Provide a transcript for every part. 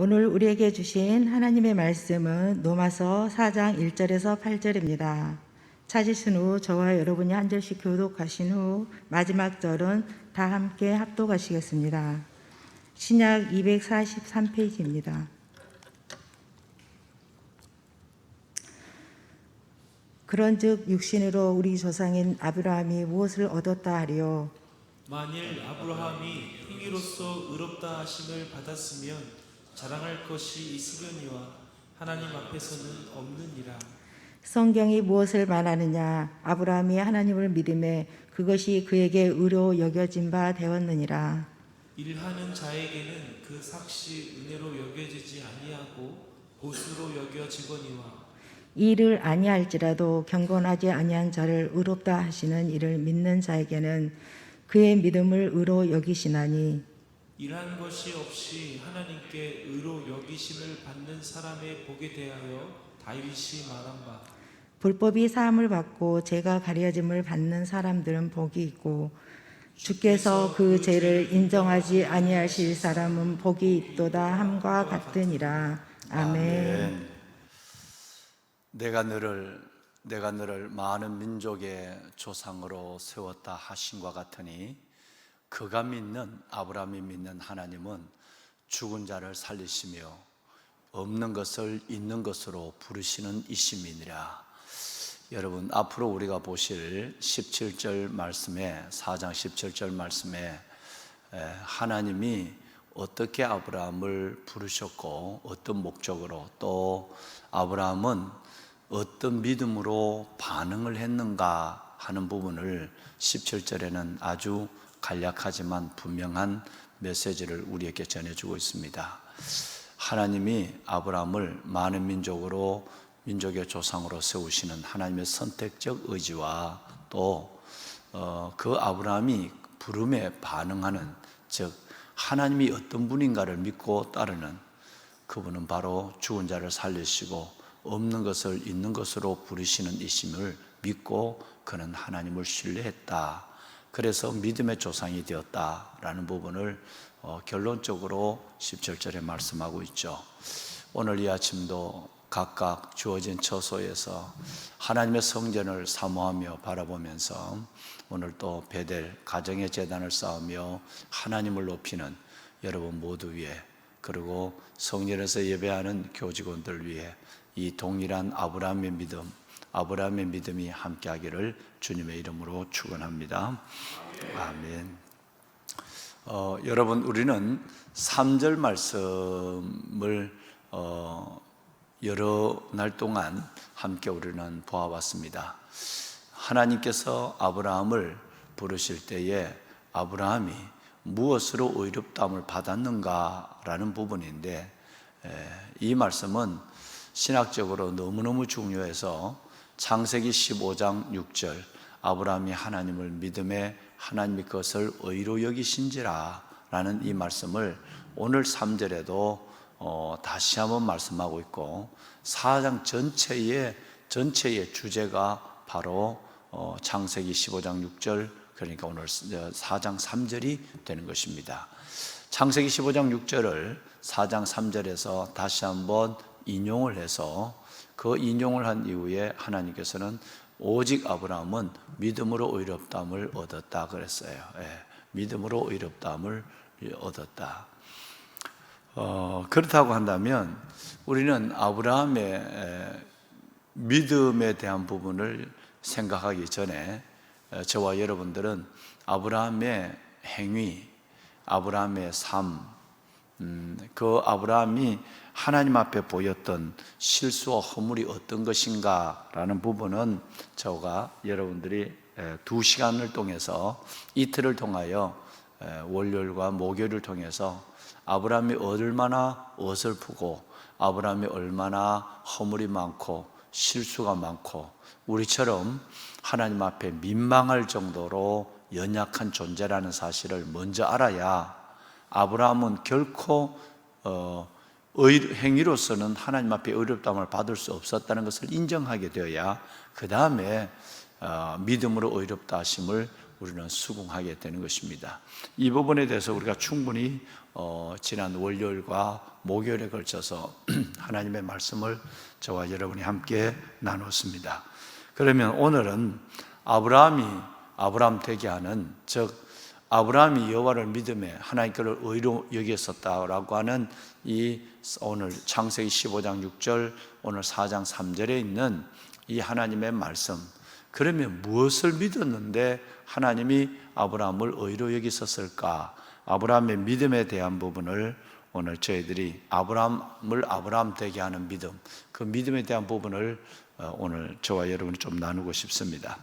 오늘 우리에게 주신 하나님의 말씀은 로마서 4장 1절에서 8절입니다. 찾으신 후 저와 여러분이 한 절씩 교독하신 후 마지막 절은 다 함께 합독하시겠습니다. 신약 243페이지입니다. 그런즉 육신으로 우리 조상인 아브라함이 무엇을 얻었다 하리요? 만일 아브라함이 행위로서 의롭다 하심을 받았으면 자랑할 것이 있으려니와 하나님 앞에서는 없느니라. 성경이 무엇을 말하느냐? 아브라함이 하나님을 믿음에 그것이 그에게 의로 여겨진 바 되었느니라. 일하는 자에게는 그 삭시 은혜로 여겨지지 아니하고 보수로 여겨지거니와. 이를 아니할지라도 경건하지 아니한 자를 의롭다 하시는 이를 믿는 자에게는 그의 믿음을 의로 여기시나니, 일한 것이 없이 하나님께 의로 여기심을 받는 사람의 복에 대하여 다윗이 말한 바, 불법이 사함을 받고 죄가 가려짐을 받는 사람들은 복이 있고 주께서 그 죄를 인정하지 아니하실 사람은 복이 있도다 함과 같으니라. 아멘. 내가 너를 많은 민족의 조상으로 세웠다 하신과 같으니, 그가 믿는 아브라함이 믿는 하나님은 죽은 자를 살리시며 없는 것을 있는 것으로 부르시는 이심이니라. 여러분, 앞으로 우리가 보실 17절 말씀에, 4장 17절 말씀에 하나님이 어떻게 아브라함을 부르셨고 어떤 목적으로, 또 아브라함은 어떤 믿음으로 반응을 했는가 하는 부분을 17절에는 아주 간략하지만 분명한 메시지를 우리에게 전해주고 있습니다. 하나님이 아브라함을 많은 민족의 조상으로 세우시는 하나님의 선택적 의지와 또 그 아브라함이 부름에 반응하는, 즉 하나님이 어떤 분인가를 믿고 따르는, 그분은 바로 죽은 자를 살리시고 없는 것을 있는 것으로 부르시는 이심을 믿고 그는 하나님을 신뢰했다. 그래서 믿음의 조상이 되었다라는 부분을 결론적으로 17절에 말씀하고 있죠. 오늘 이 아침도 각각 주어진 처소에서 하나님의 성전을 사모하며 바라보면서 오늘 또 베델 가정의 제단을 쌓으며 하나님을 높이는 여러분 모두 위에, 그리고 성전에서 예배하는 교직원들 위해 이 동일한 아브라함의 믿음이 함께하기를 주님의 이름으로 축원합니다. 아멘. 여러분, 우리는 3절 말씀을 여러 날 동안 함께 우리는 보아왔습니다. 하나님께서 아브라함을 부르실 때에 아브라함이 무엇으로 의롭다함을 받았는가라는 부분인데, 이 말씀은 신학적으로 너무너무 중요해서 창세기 15장 6절, 아브라함이 하나님을 믿음에 하나님이 그것을 의로 여기신지라 라는 이 말씀을 오늘 3절에도 다시 한번 말씀하고 있고, 4장 전체의 주제가 바로 창세기 15장 6절, 그러니까 오늘 4장 3절이 되는 것입니다. 창세기 15장 6절을 4장 3절에서 다시 한번 인용을 해서 그 인용을 한 이후에 하나님께서는 오직 아브라함은 믿음으로 의롭다함을 얻었다 그랬어요. 믿음으로 의롭다함을 얻었다. 그렇다고 한다면 우리는 아브라함의 믿음에 대한 부분을 생각하기 전에 저와 여러분들은 아브라함의 행위, 아브라함의 삶, 그 아브라함이 하나님 앞에 보였던 실수와 허물이 어떤 것인가 라는 부분은 저가 여러분들이 2시간을 통해서, 이틀을 통하여 월요일과 목요일을 통해서 아브라함이 얼마나 어설프고 아브라함이 얼마나 허물이 많고 실수가 많고 우리처럼 하나님 앞에 민망할 정도로 연약한 존재라는 사실을 먼저 알아야 아브라함은 결코 행위로서는 하나님 앞에 의롭다함을 받을 수 없었다는 것을 인정하게 되어야 그 다음에 믿음으로 의롭다 하심을 우리는 수긍하게 되는 것입니다. 이 부분에 대해서 우리가 충분히 지난 월요일과 목요일에 걸쳐서 하나님의 말씀을 저와 여러분이 함께 나눴습니다. 그러면 오늘은 아브라함 되게 하는, 즉 아브라함이 여호와를 믿음에 하나님 그를 의로 여겼었다라고 하는 이 오늘 창세기 15장 6절, 오늘 4장 3절에 있는 이 하나님의 말씀, 그러면 무엇을 믿었는데 하나님이 아브라함을 의로 여기셨을까? 아브라함의 믿음에 대한 부분을 오늘 저희들이 아브라함을 아브라함 되게 하는 믿음, 그 믿음에 대한 부분을 오늘 저와 여러분이 좀 나누고 싶습니다.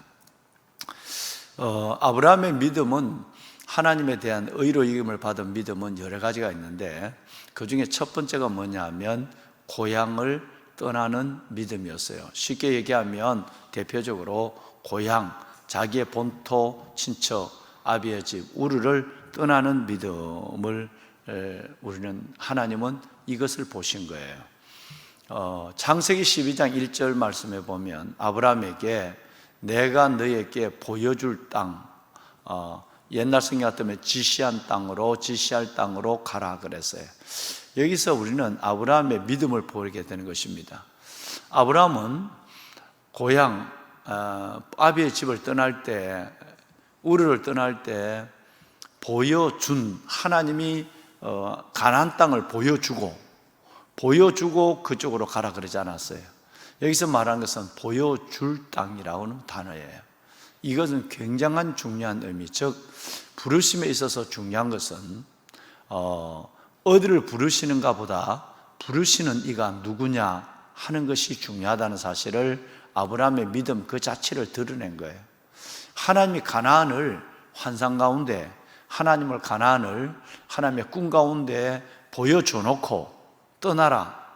아브라함의 믿음은, 하나님에 대한 의로 여김을 받은 믿음은 여러 가지가 있는데 그 중에 첫 번째가 뭐냐 하면 고향을 떠나는 믿음이었어요. 쉽게 얘기하면 대표적으로 고향, 자기의 본토, 친척, 아비의 집, 우르를 떠나는 믿음을 우리는, 하나님은 이것을 보신 거예요. 창세기 12장 1절 말씀에 보면 아브라함에게 내가 너에게 보여줄 땅, 옛날 성경 같으면 지시할 땅으로 가라 그랬어요. 여기서 우리는 아브라함의 믿음을 보게 되는 것입니다. 아브라함은 고향, 아비의 집을 떠날 때, 우르를 떠날 때 보여준, 하나님이 가나안 땅을 보여주고 그쪽으로 가라 그러지 않았어요. 여기서 말하는 것은 보여줄 땅이라는 단어예요. 이것은 굉장한 중요한 의미, 즉 부르심에 있어서 중요한 것은 어디를 부르시는가 보다 부르시는 이가 누구냐 하는 것이 중요하다는 사실을 아브라함의 믿음 그 자체를 드러낸 거예요. 하나님이 가나안을 환상 가운데, 가나안을 하나님의 꿈 가운데 보여줘 놓고 떠나라,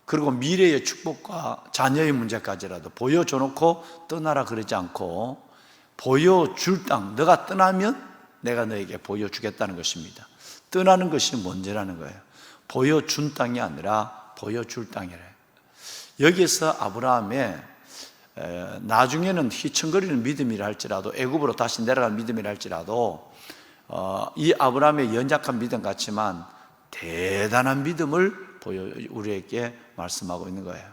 그리고 미래의 축복과 자녀의 문제까지라도 보여줘 놓고 떠나라 그러지 않고 보여줄 땅, 너가 떠나면 내가 너에게 보여주겠다는 것입니다. 떠나는 것이 문제라는 거예요. 보여준 땅이 아니라 보여줄 땅이래요. 여기에서 아브라함의 나중에는 휘청거리는 믿음이라 할지라도, 애굽으로 다시 내려간 믿음이라 할지라도 이 아브라함의 연약한 믿음 같지만 대단한 믿음을 우리에게 말씀하고 있는 거예요.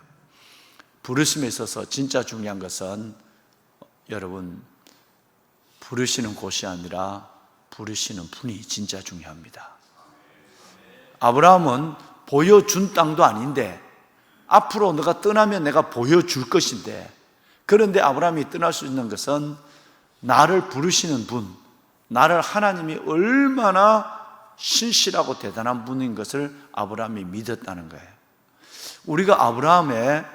부르심에 있어서 진짜 중요한 것은 여러분, 부르시는 곳이 아니라 부르시는 분이 진짜 중요합니다. 아브라함은 보여준 땅도 아닌데 앞으로 너가 떠나면 내가 보여줄 것인데, 그런데 아브라함이 떠날 수 있는 것은 나를 부르시는 분, 나를 하나님이 얼마나 신실하고 대단한 분인 것을 아브라함이 믿었다는 거예요. 우리가 아브라함의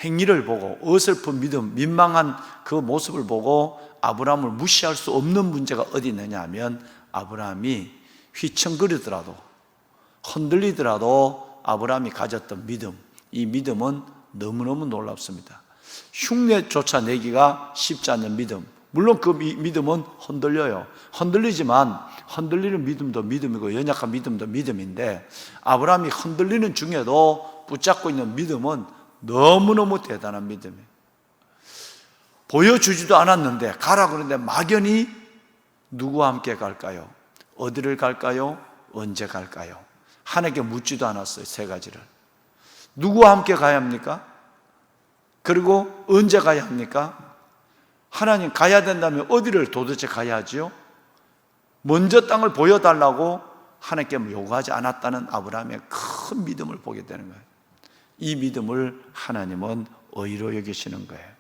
행위를 보고 어설픈 믿음, 민망한 그 모습을 보고 아브라함을 무시할 수 없는 문제가 어디 있느냐 하면, 아브라함이 휘청거리더라도 흔들리더라도 아브라함이 가졌던 믿음, 이 믿음은 너무너무 놀랍습니다. 흉내조차 내기가 쉽지 않는 믿음. 물론 그 믿음은 흔들려요. 흔들리지만 흔들리는 믿음도 믿음이고 연약한 믿음도 믿음인데, 아브라함이 흔들리는 중에도 붙잡고 있는 믿음은 너무너무 대단한 믿음이에요. 보여주지도 않았는데 가라 그러는데 막연히 누구와 함께 갈까요? 어디를 갈까요? 언제 갈까요? 하나님께 묻지도 않았어요. 세 가지를. 누구와 함께 가야 합니까? 그리고 언제 가야 합니까? 하나님, 가야 된다면 어디를 도대체 가야 하지요? 먼저 땅을 보여달라고 하나님께 요구하지 않았다는 아브라함의 큰 믿음을 보게 되는 거예요. 이 믿음을 하나님은 의로 여기시는 거예요.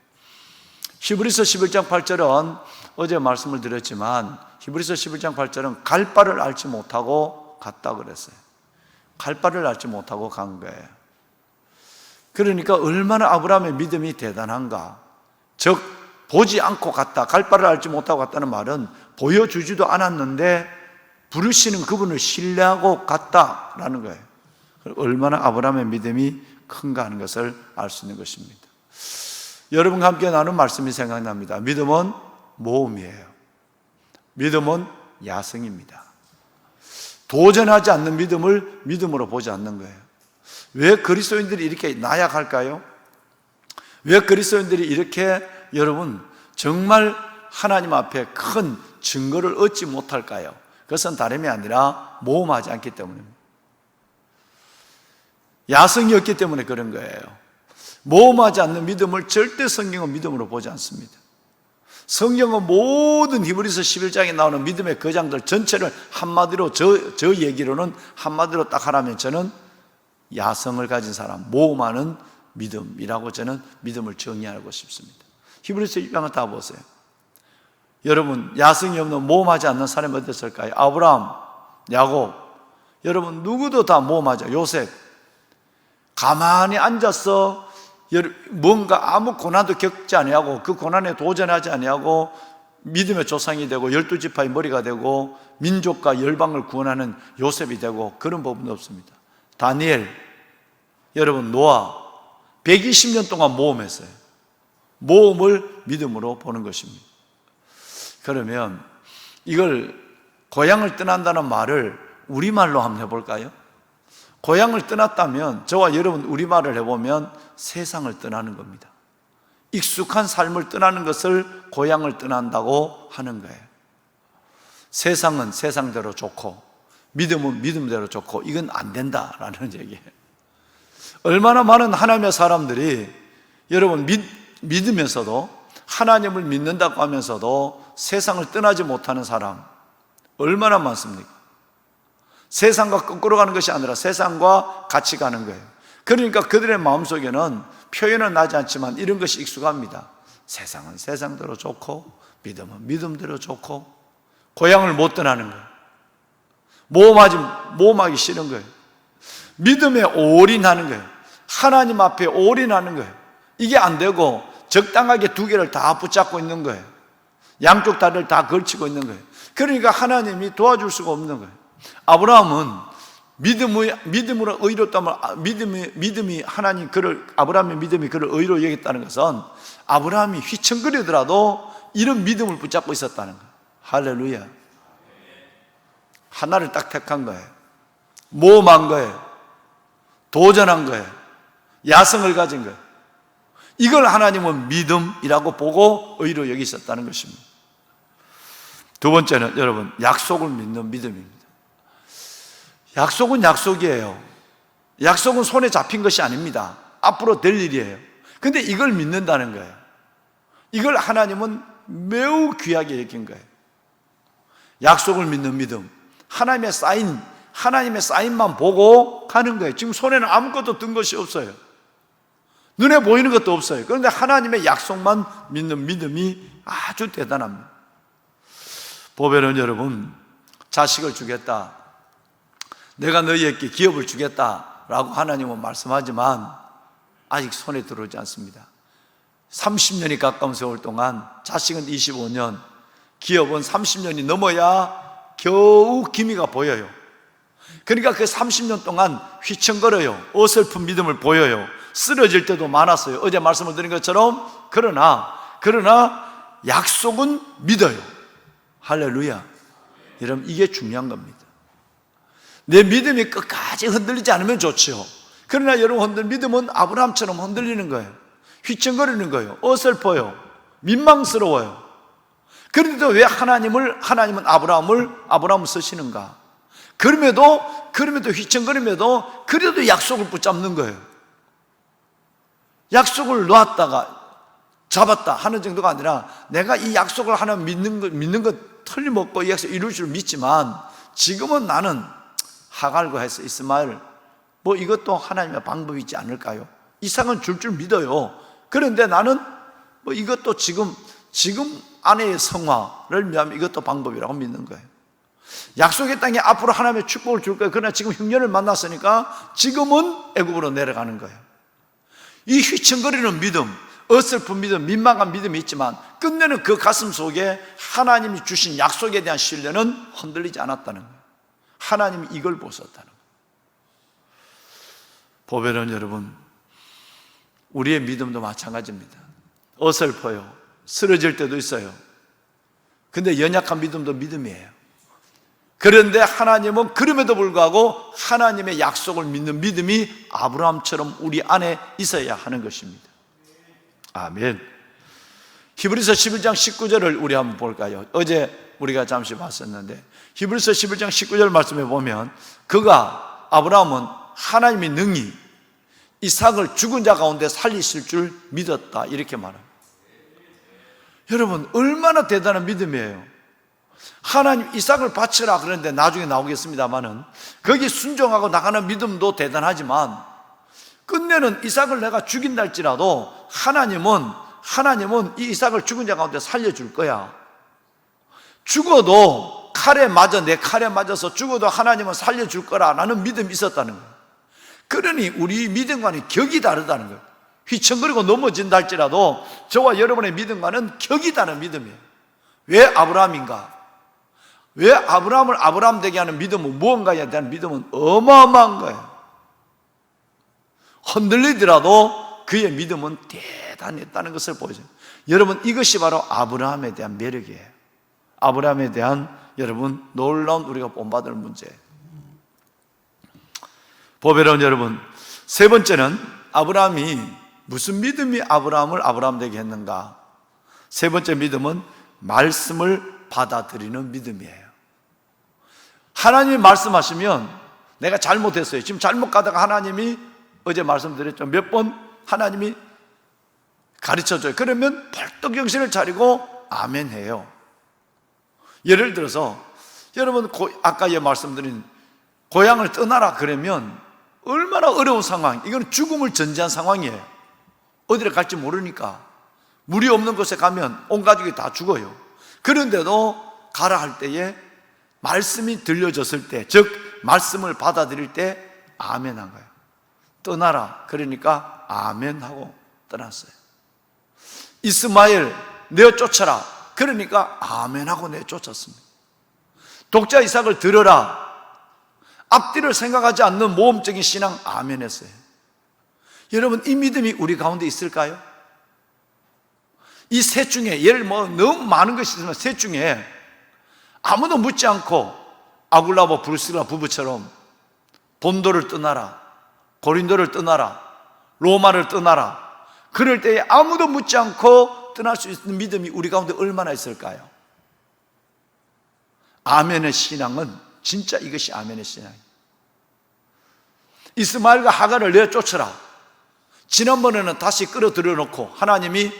히브리서 11장 8절은 어제 말씀을 드렸지만, 히브리서 11장 8절은 갈 바를 알지 못하고 갔다 그랬어요. 갈 바를 알지 못하고 간 거예요. 그러니까 얼마나 아브라함의 믿음이 대단한가. 즉 보지 않고 갔다, 갈 바를 알지 못하고 갔다는 말은 보여주지도 않았는데 부르시는 그분을 신뢰하고 갔다라는 거예요. 얼마나 아브라함의 믿음이 큰가 하는 것을 알 수 있는 것입니다. 여러분과 함께 나눈 말씀이 생각납니다. 믿음은 모험이에요. 믿음은 야성입니다. 도전하지 않는 믿음을 믿음으로 보지 않는 거예요. 왜 그리스도인들이 이렇게 나약할까요? 왜 그리스도인들이 이렇게 여러분 정말 하나님 앞에 큰 증거를 얻지 못할까요? 그것은 다름이 아니라 모험하지 않기 때문입니다. 야성이 없기 때문에 그런 거예요. 모험하지 않는 믿음을 절대 성경은 믿음으로 보지 않습니다. 성경은 모든 히브리서 11장에 나오는 믿음의 거장들 전체를 한마디로 저 얘기로는 한마디로 딱 하라면 저는 야성을 가진 사람, 모험하는 믿음이라고 저는 믿음을 정의하고 싶습니다. 히브리서 1장을 다 보세요. 여러분, 야성이 없는 모험하지 않는 사람이 어디 있을까요? 아브라함, 야곱. 여러분, 누구도 다 모험하죠. 요셉. 가만히 앉아서 뭔가 아무 고난도 겪지 아니하고 그 고난에 도전하지 아니하고 믿음의 조상이 되고 12지파의 머리가 되고 민족과 열방을 구원하는 요셉이 되고 그런 부분도 없습니다. 다니엘, 여러분, 노아 120년 동안 모험했어요. 모험을 믿음으로 보는 것입니다. 그러면 이걸 고향을 떠난다는 말을 우리말로 한번 해볼까요? 고향을 떠났다면 저와 여러분 우리말을 해보면 세상을 떠나는 겁니다. 익숙한 삶을 떠나는 것을 고향을 떠난다고 하는 거예요. 세상은 세상대로 좋고 믿음은 믿음대로 좋고 이건 안 된다라는 얘기예요. 얼마나 많은 하나님의 사람들이 여러분 믿으면서도 하나님을 믿는다고 하면서도 세상을 떠나지 못하는 사람 얼마나 많습니까? 세상과 거꾸로 가는 것이 아니라 세상과 같이 가는 거예요. 그러니까 그들의 마음속에는 표현은 나지 않지만 이런 것이 익숙합니다. 세상은 세상대로 좋고 믿음은 믿음대로 좋고 고향을 못 떠나는 거예요. 모험하기 싫은 거예요. 믿음에 올인하는 거예요. 하나님 앞에 올인하는 거예요. 이게 안 되고 적당하게 두 개를 다 붙잡고 있는 거예요. 양쪽 다리를 다 걸치고 있는 거예요. 그러니까 하나님이 도와줄 수가 없는 거예요. 아브라함은 믿음으로 의롭다면 믿음이 하나님 아브라함의 믿음이 그를 의로 여겼다는 것은 아브라함이 휘청거리더라도 이런 믿음을 붙잡고 있었다는 거예요. 할렐루야. 하나를 딱 택한 거예요. 모험한 거예요. 도전한 거예요. 야성을 가진 거예요. 이걸 하나님은 믿음이라고 보고 의로 여기셨다는 것입니다. 두 번째는 여러분 약속을 믿는 믿음입니다. 약속은 약속이에요. 약속은 손에 잡힌 것이 아닙니다. 앞으로 될 일이에요. 근데 이걸 믿는다는 거예요. 이걸 하나님은 매우 귀하게 여긴 거예요. 약속을 믿는 믿음. 하나님의 사인만 보고 가는 거예요. 지금 손에는 아무것도 든 것이 없어요. 눈에 보이는 것도 없어요. 그런데 하나님의 약속만 믿는 믿음이 아주 대단합니다. 보배는 여러분, 자식을 주겠다, 내가 너희에게 기업을 주겠다라고 하나님은 말씀하지만 아직 손에 들어오지 않습니다. 30년이 가까운 세월 동안 자식은 25년, 기업은 30년이 넘어야 겨우 기미가 보여요. 그러니까 그 30년 동안 휘청거려요. 어설픈 믿음을 보여요. 쓰러질 때도 많았어요. 어제 말씀을 드린 것처럼. 그러나 약속은 믿어요. 할렐루야. 여러분, 이게 중요한 겁니다. 내 믿음이 끝까지 흔들리지 않으면 좋죠. 그러나 여러분, 믿음은 아브라함처럼 흔들리는 거예요. 휘청거리는 거예요. 어설퍼요. 민망스러워요. 그런데도 왜 하나님은 아브라함을 쓰시는가? 그럼에도 휘청거림에도 그래도 약속을 붙잡는 거예요. 약속을 놓았다가 잡았다 하는 정도가 아니라 내가 이 약속을 하나 믿는 것 틀림없고 이 약속 이룰 줄 믿지만 지금은 나는 하갈과 해서 이스마엘 이것도 하나님의 방법이지 않을까요? 이상은 줄 믿어요. 그런데 나는 이것도 지금 아내의 성화를 위하면 이것도 방법이라고 믿는 거예요. 약속의 땅에 앞으로 하나님의 축복을 줄 거예요. 그러나 지금 흉년을 만났으니까 지금은 애굽으로 내려가는 거예요. 이 휘청거리는 믿음, 어설픈 믿음, 민망한 믿음이 있지만 끝내는 그 가슴 속에 하나님이 주신 약속에 대한 신뢰는 흔들리지 않았다는 거예요. 하나님이 이걸 보셨다는 거예요. 보배는 여러분, 우리의 믿음도 마찬가지입니다. 어설퍼요. 쓰러질 때도 있어요. 근데 연약한 믿음도 믿음이에요. 그런데 하나님은 그럼에도 불구하고 하나님의 약속을 믿는 믿음이 아브라함처럼 우리 안에 있어야 하는 것입니다. 아멘. 히브리서 11장 19절을 우리 한번 볼까요? 어제 우리가 잠시 봤었는데, 히브리서 11장 19절 말씀에 보면 아브라함은 하나님이 능히 이삭을 죽은 자 가운데 살리실 줄 믿었다, 이렇게 말합니다. 여러분, 얼마나 대단한 믿음이에요. 하나님 이삭을 바치라 그러는데, 나중에 나오겠습니다만은 거기 순종하고 나가는 믿음도 대단하지만, 끝내는 이삭을 내가 죽인다 할지라도 하나님은 이 이삭을 죽은 자 가운데 살려줄 거야. 죽어도 내 칼에 맞아서 죽어도 하나님은 살려줄 거라는 믿음이 있었다는 거예요. 그러니 우리 믿음과는 격이 다르다는 거예요. 휘청거리고 넘어진다 할지라도 저와 여러분의 믿음과는 격이 다른 믿음이에요. 왜 아브라함인가? 왜 아브라함을 아브라함 되게 하는 믿음은 무언가에 대한 믿음은 어마어마한 거예요. 흔들리더라도 그의 믿음은 대단했다는 것을 보여줘요. 여러분, 이것이 바로 아브라함에 대한 매력이에요. 아브라함에 대한, 여러분, 놀라운 우리가 본받을 문제예요. 보배로운 여러분, 세 번째는 무슨 믿음이 아브라함을 아브라함 되게 했는가? 세 번째 믿음은 말씀을 받아들이는 믿음이에요. 하나님이 말씀하시면 내가 잘못했어요. 지금 잘못 가다가 하나님이, 어제 말씀드렸죠, 몇 번 하나님이 가르쳐줘요. 그러면 벌떡 정신을 차리고 아멘 해요. 예를 들어서 여러분, 아까 말씀드린 고향을 떠나라 그러면 얼마나 어려운 상황, 이건 죽음을 전제한 상황이에요. 어디를 갈지 모르니까. 물이 없는 곳에 가면 온 가족이 다 죽어요. 그런데도 가라 할 때에 말씀이 들려졌을 때, 즉 말씀을 받아들일 때 아멘 한 거예요. 떠나라 그러니까 아멘 하고 떠났어요. 이스마엘 내어쫓아라 그러니까 아멘 하고 내쫓았습니다. 독자 이삭을 들어라, 앞뒤를 생각하지 않는 모험적인 신앙, 아멘 했어요. 여러분, 이 믿음이 우리 가운데 있을까요? 이 셋 중에, 너무 많은 것이 있지만 셋 중에 아무도 묻지 않고 아굴라와 브루스라 부부처럼 본도를 떠나라, 고린도를 떠나라, 로마를 떠나라, 그럴 때에 아무도 묻지 않고 떠날 수 있는 믿음이 우리 가운데 얼마나 있을까요? 아멘의 신앙은 진짜 이것이 아멘의 신앙이에요. 이스마엘과 하갈을 내쫓아라. 지난번에는 다시 끌어들여 놓고 하나님이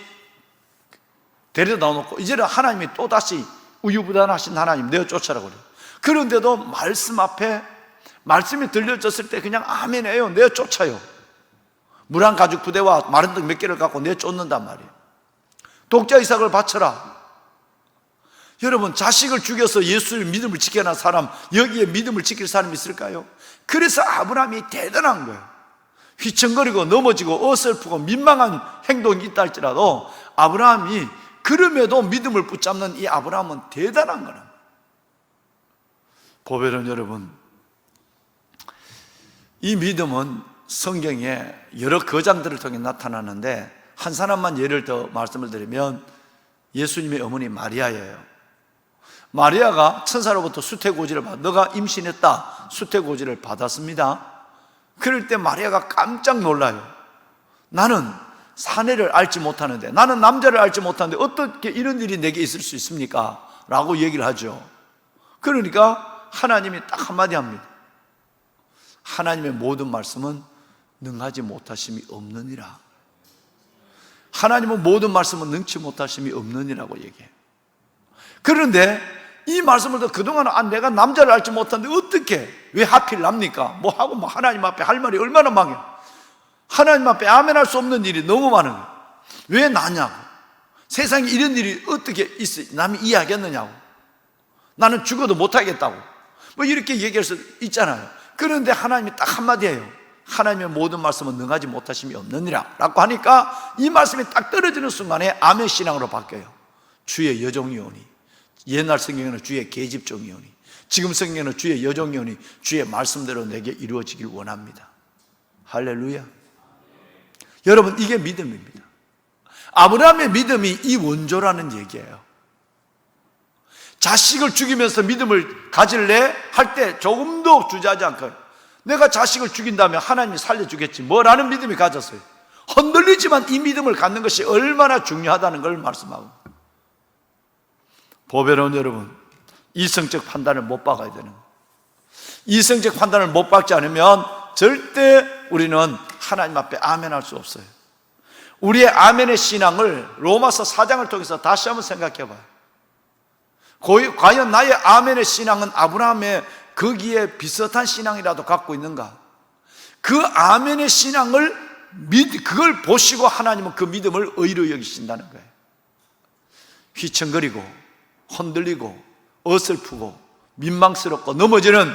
데려다 놓고, 이제는 하나님이 또 다시 우유부단하신 하나님 내쫓아라 그래요. 그런데도 말씀 앞에, 말씀이 들려졌을 때 그냥 아멘해요. 내쫓아요. 물 한 가죽 부대와 마른 떡 몇 개를 갖고 내쫓는단 말이에요. 독자 이삭을 바쳐라. 여러분, 자식을 죽여서 예수의 믿음을 지켜낸 사람, 여기에 믿음을 지킬 사람이 있을까요? 그래서 아브라함이 대단한 거예요. 휘청거리고 넘어지고 어설프고 민망한 행동이 있다 할지라도 아브라함이, 그럼에도 믿음을 붙잡는 이 아브라함은 대단한 거랍니다. 보배로운 여러분, 이 믿음은 성경에 여러 거장들을 통해 나타나는데, 한 사람만 예를 더 말씀을 드리면 예수님의 어머니 마리아예요. 마리아가 천사로부터 수태고지를 너가 임신했다, 수태고지를 받았습니다. 그럴 때 마리아가 깜짝 놀라요. 나는 사내를 알지 못하는데, 나는 남자를 알지 못하는데 어떻게 이런 일이 내게 있을 수 있습니까? 라고 얘기를 하죠. 그러니까 하나님이 딱 한마디 합니다. 하나님의 모든 말씀은 능하지 못하심이 없느니라. 하나님은 모든 말씀은 능치 못하심이 없느니라고 얘기해요. 그런데 이 말씀을 더 그동안 내가 남자를 알지 못하는데 어떻게, 왜 하필 납니까? 뭐 하고 뭐 하나님 앞에 할 말이 얼마나 많아요. 하나님 앞에 아멘 할 수 없는 일이 너무 많은 거예요. 왜 나냐고. 세상에 이런 일이 어떻게 남이 이해하겠느냐고. 나는 죽어도 못하겠다고. 뭐 이렇게 얘기할 수 있잖아요. 그런데 하나님이 딱 한마디 해요. 하나님의 모든 말씀은 능하지 못하심이 없느니라 라고 하니까 이 말씀이 딱 떨어지는 순간에 아멘 신앙으로 바뀌어요. 주의 여종이 오니. 옛날 성경에는 주의 계집종이 오니, 지금 성경에는 주의 여종이 오니 주의 말씀대로 내게 이루어지길 원합니다. 할렐루야. 여러분, 이게 믿음입니다. 아브라함의 믿음이 이 원조라는 얘기예요. 자식을 죽이면서 믿음을 가질래? 할 때 조금도 주저하지 않고, 내가 자식을 죽인다면 하나님이 살려주겠지 뭐라는 믿음이 가졌어요. 흔들리지만 이 믿음을 갖는 것이 얼마나 중요하다는 걸 말씀하고. 보배로운 여러분, 이성적 판단을 못 박아야 되는 거예요. 이성적 판단을 못 박지 않으면 절대 우리는 하나님 앞에 아멘할 수 없어요. 우리의 아멘의 신앙을 로마서 4장을 통해서 다시 한번 생각해 봐요. 과연 나의 아멘의 신앙은 아브라함의 거기에 비슷한 신앙이라도 갖고 있는가? 그 아멘의 신앙을 그걸 보시고 하나님은 그 믿음을 의로 여기신다는 거예요. 휘청거리고 흔들리고 어설프고 민망스럽고 넘어지는,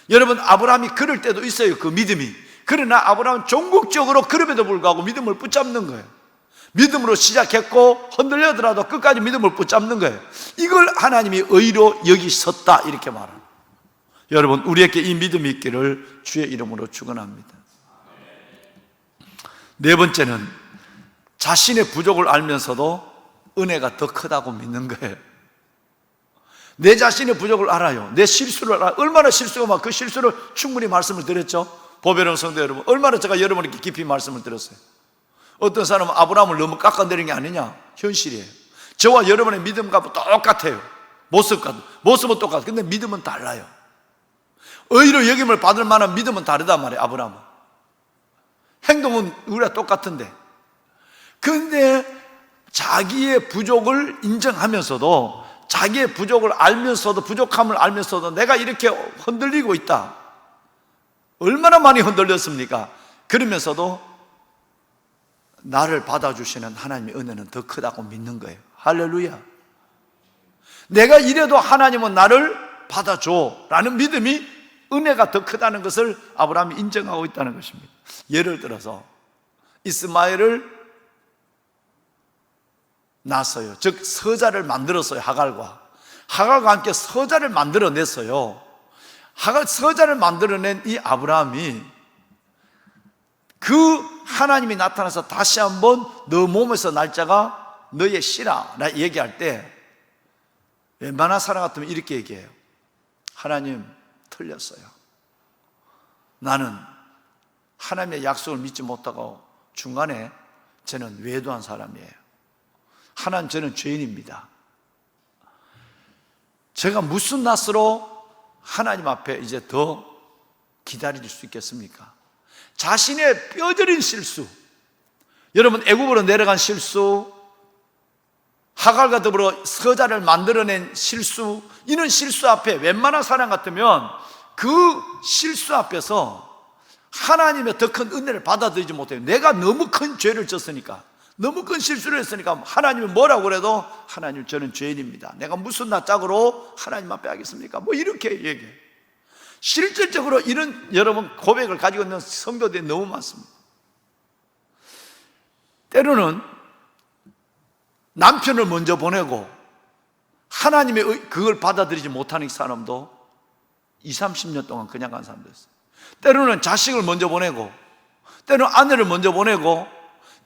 여러분 아브라함이 그럴 때도 있어요. 그 믿음이. 그러나 아브라함은 종국적으로 그럼에도 불구하고 믿음을 붙잡는 거예요. 믿음으로 시작했고 흔들려더라도 끝까지 믿음을 붙잡는 거예요. 이걸 하나님이 의로 여기셨다 이렇게 말합니다. 여러분 우리에게 이 믿음이 있기를 주의 이름으로 축원합니다. 네 번째는 자신의 부족을 알면서도 은혜가 더 크다고 믿는 거예요. 내 자신의 부족을 알아요. 내 실수를 알아요. 얼마나 실수가 많아. 그 실수를 충분히 말씀을 드렸죠. 보배로운 성도 여러분, 얼마나 제가 여러분에게 깊이 말씀을 드렸어요. 어떤 사람은 아브라함을 너무 깎아내린 게 아니냐, 현실이에요. 저와 여러분의 믿음과 똑같아요. 모습은 똑같아요. 근데 믿음은 달라요. 의로 여김을 받을 만한 믿음은 다르단 말이에요. 아브라함은 행동은 우리가 똑같은데, 그런데 자기의 부족을 인정하면서도, 자기의 부족을 알면서도, 부족함을 알면서도 내가 이렇게 흔들리고 있다. 얼마나 많이 흔들렸습니까? 그러면서도 나를 받아주시는 하나님의 은혜는 더 크다고 믿는 거예요. 할렐루야. 내가 이래도 하나님은 나를 받아줘 라는 믿음이, 은혜가 더 크다는 것을 아브라함이 인정하고 있다는 것입니다. 예를 들어서 이스마엘을 낳았어요. 즉 서자를 만들었어요. 하갈과 함께 서자를 만들어냈어요. 서자를 만들어낸 이 아브라함이 그 하나님이 나타나서 다시 한번 너 몸에서 날짜가 너의 씨라 얘기할 때 웬만한 사람 같으면 이렇게 얘기해요. 하나님 틀렸어요. 나는 하나님의 약속을 믿지 못하고 중간에 저는 외도한 사람이에요. 하나님, 저는 죄인입니다. 제가 무슨 낯으로 하나님 앞에 이제 더 기다릴 수 있겠습니까? 자신의 뼈저린 실수, 여러분 애굽으로 내려간 실수, 하갈과 더불어 서자를 만들어낸 실수, 이런 실수 앞에 웬만한 사람 같으면 그 실수 앞에서 하나님의 더 큰 은혜를 받아들이지 못해요. 내가 너무 큰 죄를 졌으니까, 너무 큰 실수를 했으니까 하나님이 뭐라고 그래도 하나님 저는 죄인입니다. 내가 무슨 낯짝으로 하나님 앞에 하겠습니까? 뭐 이렇게 얘기해요. 실질적으로 이런 여러분 고백을 가지고 있는 성도들이 너무 많습니다. 때로는 남편을 먼저 보내고 하나님의 그걸 받아들이지 못하는 사람도 20, 30년 동안 그냥 간 사람도 있어요. 때로는 자식을 먼저 보내고, 때로는 아내를 먼저 보내고,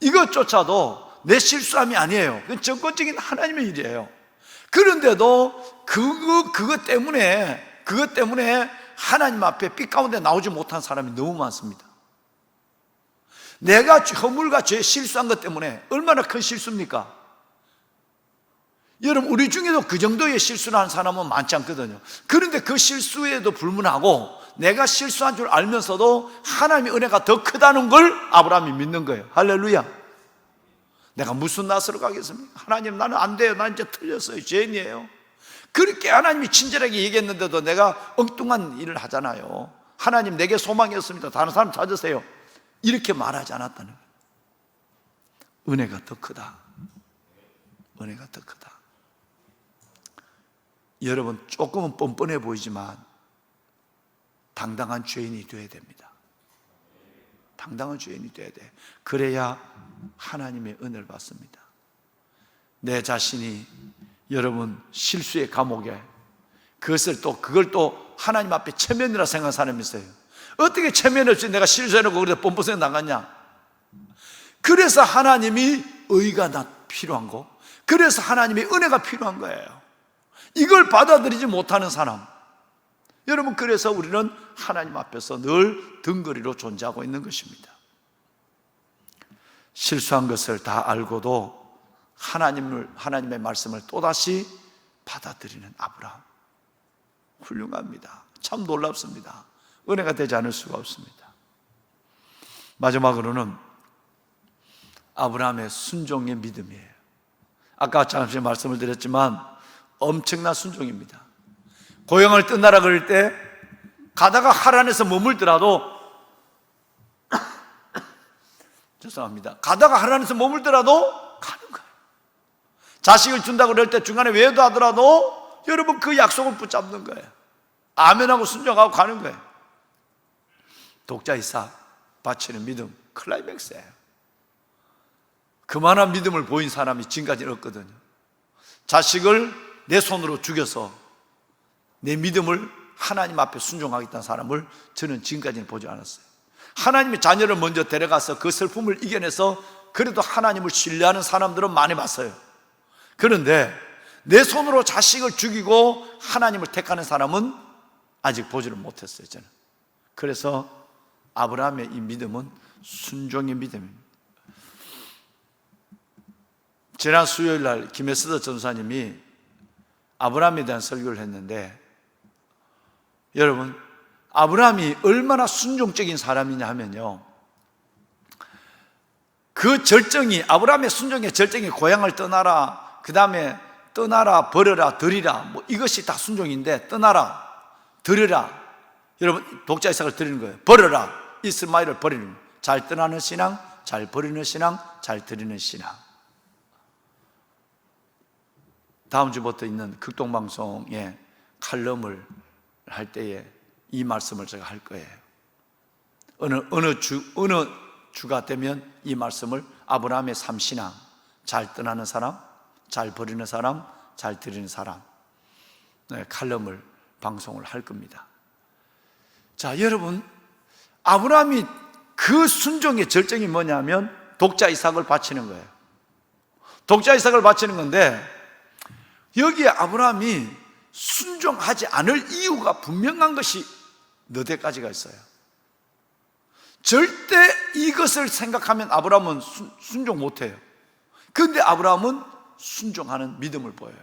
이것조차도 내 실수함이 아니에요. 그건 전권적인 하나님의 일이에요. 그런데도 그것 때문에 하나님 앞에 빛 가운데 나오지 못한 사람이 너무 많습니다. 내가 허물과 죄 실수한 것 때문에 얼마나 큰 실수입니까? 여러분 우리 중에도 그 정도의 실수를 하는 사람은 많지 않거든요. 그런데 그 실수에도 불문하고 내가 실수한 줄 알면서도 하나님의 은혜가 더 크다는 걸 아브라함이 믿는 거예요. 할렐루야. 내가 무슨 낯으로 가겠습니까? 하나님 나는 안 돼요. 난 이제 틀렸어요. 죄인이에요. 그렇게 하나님이 친절하게 얘기했는데도 내가 엉뚱한 일을 하잖아요. 하나님 내게 소망이 없습니다. 다른 사람 찾으세요. 이렇게 말하지 않았다는 거예요. 은혜가 더 크다. 은혜가 더 크다. 여러분 조금은 뻔뻔해 보이지만 당당한 죄인이 되어야 됩니다. 당당한 죄인이 되어야 돼. 그래야 하나님의 은혜를 받습니다. 내 자신이 여러분 실수의 감옥에 그걸 또 하나님 앞에 체면이라 생각하는 사람이 있어요. 어떻게 체면 없이 내가 실수해놓고 그래도 뻔뻔하게 나갔냐? 그래서 하나님이 의가 필요한 거, 그래서 하나님의 은혜가 필요한 거예요. 이걸 받아들이지 못하는 사람, 여러분 그래서 우리는 하나님 앞에서 늘 등거리로 존재하고 있는 것입니다. 실수한 것을 다 알고도 하나님의 말씀을 또다시 받아들이는 아브라함. 훌륭합니다. 참 놀랍습니다. 은혜가 되지 않을 수가 없습니다. 마지막으로는 아브라함의 순종의 믿음이에요. 아까 잠시 말씀을 드렸지만 엄청난 순종입니다. 고향을 떠나라 그럴 때 가다가 하란에서 머물더라도 죄송합니다. 가다가 하란에서 머물더라도 가는 거예요. 자식을 준다고 그럴 때 중간에 외도하더라도 여러분 그 약속을 붙잡는 거예요. 아멘하고 순종하고 가는 거예요. 독자 이삭 바치는 믿음 클라이맥스예요. 그만한 믿음을 보인 사람이 지금까지는 없거든요. 자식을 내 손으로 죽여서 내 믿음을 하나님 앞에 순종하겠다는 사람을 저는 지금까지는 보지 않았어요. 하나님의 자녀를 먼저 데려가서 그 슬픔을 이겨내서 그래도 하나님을 신뢰하는 사람들은 많이 봤어요. 그런데 내 손으로 자식을 죽이고 하나님을 택하는 사람은 아직 보지를 못했어요. 저는. 그래서 아브라함의 이 믿음은 순종의 믿음입니다. 지난 수요일 날 김혜스더 전사님이 아브라함에 대한 설교를 했는데, 여러분 아브라함이 얼마나 순종적인 사람이냐 하면요, 그 절정이, 아브라함의 순종의 절정이 고향을 떠나라, 그 다음에 떠나라, 버려라, 들이라, 뭐 이것이 다 순종인데, 떠나라, 들으라, 여러분 독자 이삭을 드리는 거예요. 버려라, 이스마엘을 버리는 거예요. 잘 떠나는 신앙, 잘 버리는 신앙, 잘 드리는 신앙. 다음 주부터 있는 극동방송에 칼럼을 할 때에 이 말씀을 제가 할 거예요. 어느 주가 되면 이 말씀을, 아브라함의 3신앙, 잘 떠나는 사람, 잘 버리는 사람, 잘 드리는 사람, 칼럼을 방송을 할 겁니다. 자, 여러분 아브라함이 그 순종의 절정이 뭐냐면 독자 이삭을 바치는 거예요. 독자 이삭을 바치는 건데, 여기에 아브라함이 순종하지 않을 이유가 분명한 것이 너댓 가지가 있어요. 절대 이것을 생각하면 아브라함은 순종 못해요. 그런데 아브라함은 순종하는 믿음을 보여요.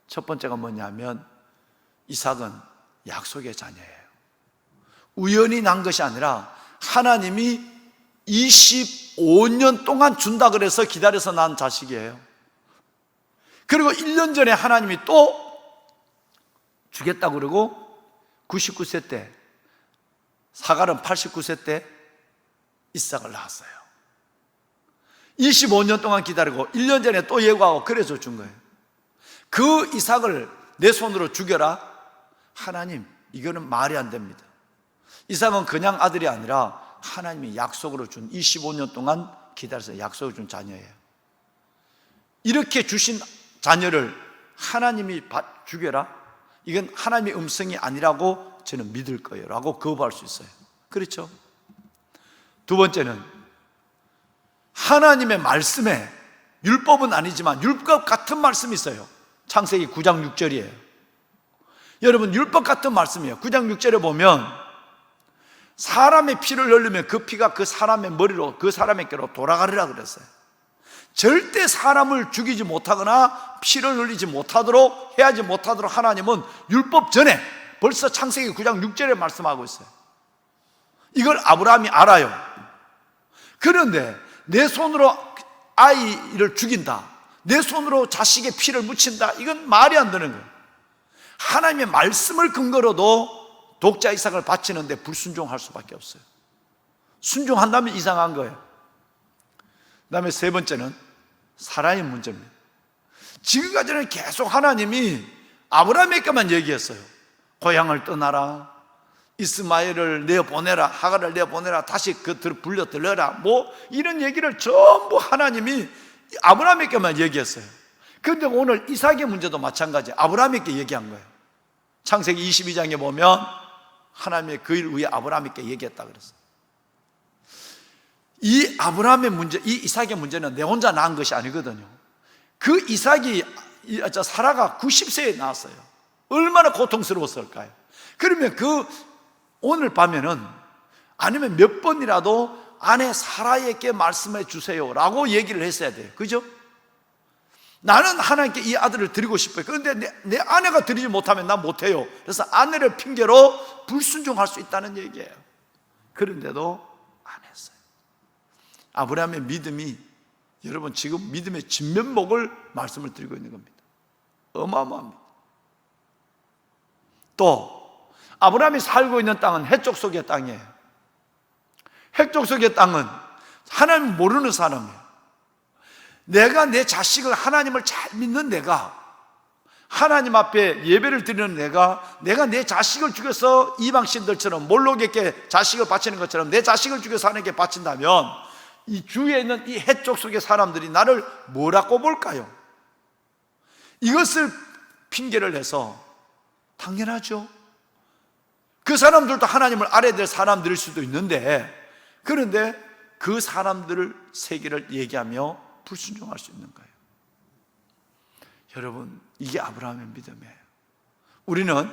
첫 번째가 뭐냐면 이삭은 약속의 자녀예요. 우연히 난 것이 아니라 하나님이 25년 동안 준다 그래서 기다려서 난 자식이에요. 그리고 1년 전에 하나님이 또 주겠다고 그러고 99세 때, 사갈은 89세 때 이삭을 낳았어요. 25년 동안 기다리고 1년 전에 또 예고하고 그래서 준 거예요. 그 이삭을 내 손으로 죽여라? 하나님, 이거는 말이 안 됩니다. 이삭은 그냥 아들이 아니라 하나님이 약속으로 준, 25년 동안 기다려서 약속을 준 자녀예요. 이렇게 주신 자녀를 하나님이 죽여라? 이건 하나님의 음성이 아니라고 저는 믿을 거예요 라고 거부할 수 있어요. 그렇죠? 두 번째는 하나님의 말씀에, 율법은 아니지만 율법 같은 말씀이 있어요. 창세기 9장 6절이에요. 여러분 율법 같은 말씀이에요. 9장 6절에 보면 사람의 피를 흘리면 그 피가 그 사람의 머리로, 그 사람에게로 돌아가리라 그랬어요. 절대 사람을 죽이지 못하거나 피를 흘리지 못하도록, 해하지 못하도록 하나님은 율법 전에 벌써 창세기 9장 6절에 말씀하고 있어요. 이걸 아브라함이 알아요. 그런데 내 손으로 아이를 죽인다, 내 손으로 자식의 피를 묻힌다, 이건 말이 안 되는 거예요. 하나님의 말씀을 근거로도 독자 이삭을 바치는데 불순종할 수밖에 없어요. 순종한다면 이상한 거예요. 그 다음에 세 번째는 사라의 문제입니다. 지금까지는 계속 하나님이 아브라함에게만 얘기했어요. 고향을 떠나라, 이스마엘을 내어보내라, 하갈을 내어보내라, 다시 그들을 불려 들여라, 뭐 이런 얘기를 전부 하나님이 아브라함에게만 얘기했어요. 그런데 오늘 이삭의 문제도 마찬가지, 아브라함에게 얘기한 거예요. 창세기 22장에 보면 하나님의 그 일 위에 아브라함에게 얘기했다 그랬어요. 이 아브라함의 문제, 이 이삭의 문제는 내 혼자 낳은 것이 아니거든요. 그 이삭이, 사라가 90세에 낳았어요. 얼마나 고통스러웠을까요? 그러면 그 오늘 밤에는 아니면 몇 번이라도 아내 사라에게 말씀해 주세요 라고 얘기를 했어야 돼요. 그죠? 나는 하나님께 이 아들을 드리고 싶어요. 그런데 내 아내가 드리지 못하면 난 못해요. 그래서 아내를 핑계로 불순종할 수 있다는 얘기예요. 그런데도 안 했어요. 아브라함의 믿음이, 여러분 지금 믿음의 진면목을 말씀을 드리고 있는 겁니다. 어마어마합니다. 또 아브라함이 살고 있는 땅은 해쪽 속의 땅이에요. 해쪽 속의 땅은 하나님 모르는 사람이에요. 내가 내 자식을, 하나님을 잘 믿는 내가, 하나님 앞에 예배를 드리는 내가 내 자식을 죽여서 이방신들처럼 몰록에게 자식을 바치는 것처럼 내 자식을 죽여서 하나님께 바친다면 이 주위에 있는 이 해쪽 속의 사람들이 나를 뭐라고 볼까요? 이것을 핑계를 내서, 당연하죠, 그 사람들도 하나님을 알아야 될 사람들일 수도 있는데, 그런데 그 사람들을 세계를 얘기하며 불순종할 수 있는 거예요. 여러분, 이게 아브라함의 믿음이에요. 우리는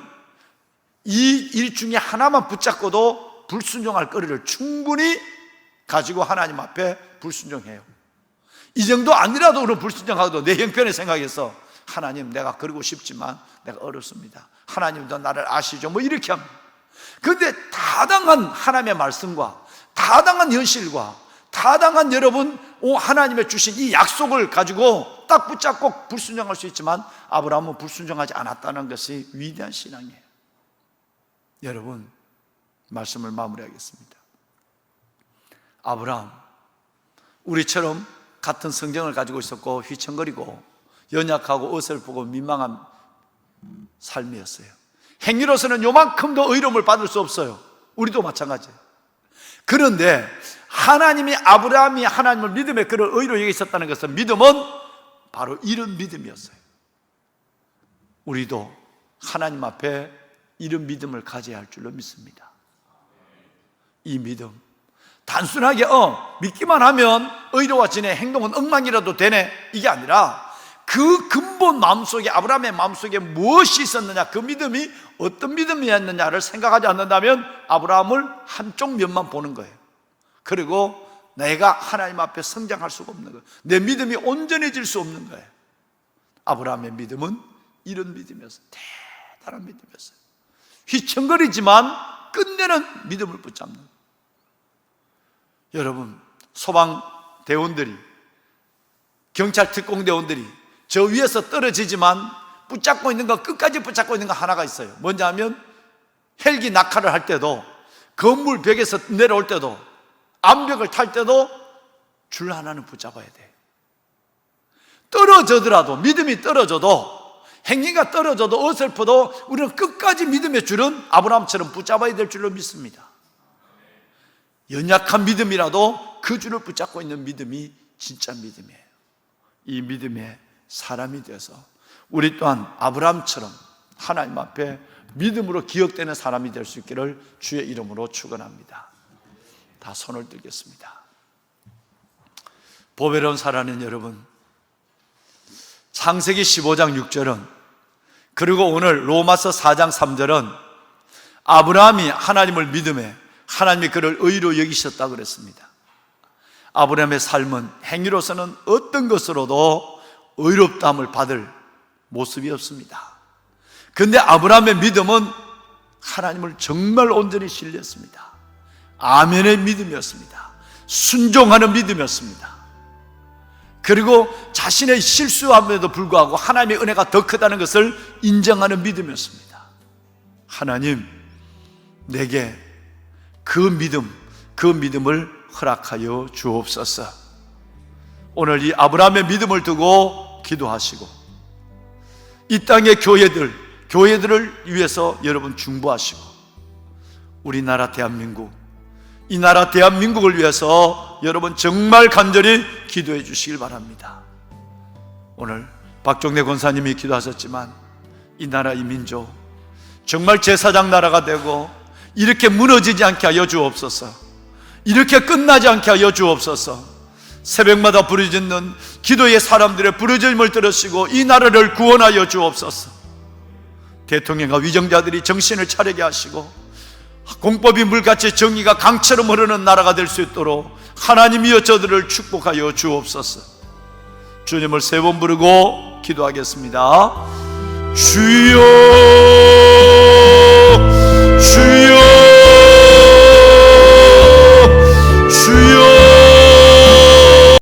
이 일 중에 하나만 붙잡고도 불순종할 거리를 충분히 가지고 하나님 앞에 불순종해요. 이 정도 아니라도 우리는 불순종하고도 내 형편에 생각해서, 하나님 내가 그러고 싶지만 내가 어렵습니다, 하나님도 나를 아시죠, 뭐 이렇게 합니다. 그런데 타당한 하나님의 말씀과 타당한 현실과 타당한 여러분 하나님의 주신 이 약속을 가지고 딱 붙잡고 불순종할 수 있지만 아브라함은 불순종하지 않았다는 것이 위대한 신앙이에요. 여러분, 말씀을 마무리하겠습니다. 아브라함, 우리처럼 같은 성경을 가지고 있었고 휘청거리고 연약하고 어설프고 민망한 삶이었어요. 행위로서는 요만큼도 의로움을 받을 수 없어요. 우리도 마찬가지예요. 그런데 하나님이, 아브라함이 하나님을 믿음의 그를 의로 여기셨다는 것은, 믿음은 바로 이런 믿음이었어요. 우리도 하나님 앞에 이런 믿음을 가져야 할 줄로 믿습니다. 이 믿음, 단순하게 믿기만 하면 의로워지네, 행동은 엉망이라도 되네, 이게 아니라 그 근본 마음속에, 아브라함의 마음속에 무엇이 있었느냐, 그 믿음이 어떤 믿음이었느냐를 생각하지 않는다면 아브라함을 한쪽 면만 보는 거예요. 그리고 내가 하나님 앞에 성장할 수가 없는 거예요. 내 믿음이 온전해질 수 없는 거예요. 아브라함의 믿음은 이런 믿음이었어요. 대단한 믿음이었어요. 휘청거리지만 끝내는 믿음을 붙잡는 거예요. 여러분, 소방대원들이, 경찰 특공대원들이 저 위에서 떨어지지만 붙잡고 있는 거, 끝까지 붙잡고 있는 거 하나가 있어요. 뭔지 하면, 헬기 낙하를 할 때도, 건물 벽에서 내려올 때도, 암벽을 탈 때도 줄 하나는 붙잡아야 돼. 떨어져더라도, 믿음이 떨어져도, 행위가 떨어져도, 어설퍼도 우리는 끝까지 믿음의 줄은 아브라함처럼 붙잡아야 될 줄로 믿습니다. 연약한 믿음이라도 그 줄을 붙잡고 있는 믿음이 진짜 믿음이에요. 이 믿음의 사람이 되어서 우리 또한 아브라함처럼 하나님 앞에 믿음으로 기억되는 사람이 될 수 있기를 주의 이름으로 축원합니다. 다 손을 들겠습니다. 보배로운 사랑하는 여러분, 창세기 15장 6절은, 그리고 오늘 로마서 4장 3절은 아브라함이 하나님을 믿음에 하나님이 그를 의로 여기셨다고 그랬습니다. 아브라함의 삶은 행위로서는 어떤 것으로도 의롭다함을 받을 모습이 없습니다. 그런데 아브라함의 믿음은 하나님을 정말 온전히 신뢰했습니다. 아멘의 믿음이었습니다. 순종하는 믿음이었습니다. 그리고 자신의 실수함에도 불구하고 하나님의 은혜가 더 크다는 것을 인정하는 믿음이었습니다. 하나님, 내게 그 믿음을 허락하여 주옵소서. 오늘 이 아브라함의 믿음을 두고 기도하시고, 이 땅의 교회들을 위해서 여러분 중보하시고, 우리나라 대한민국, 이 나라 대한민국을 위해서 여러분 정말 간절히 기도해 주시길 바랍니다. 오늘 박종래 권사님이 기도하셨지만 이 나라, 이 민족 정말 제사장 나라가 되고 이렇게 무너지지 않게 하여 주옵소서. 이렇게 끝나지 않게 하여 주옵소서. 새벽마다 부르짖는 기도의 사람들의 부르짖음을 들으시고 이 나라를 구원하여 주옵소서. 대통령과 위정자들이 정신을 차리게 하시고 공법이 물같이 정의가 강처럼 흐르는 나라가 될 수 있도록 하나님이여 저들을 축복하여 주옵소서. 주님을 세 번 부르고 기도하겠습니다. 주여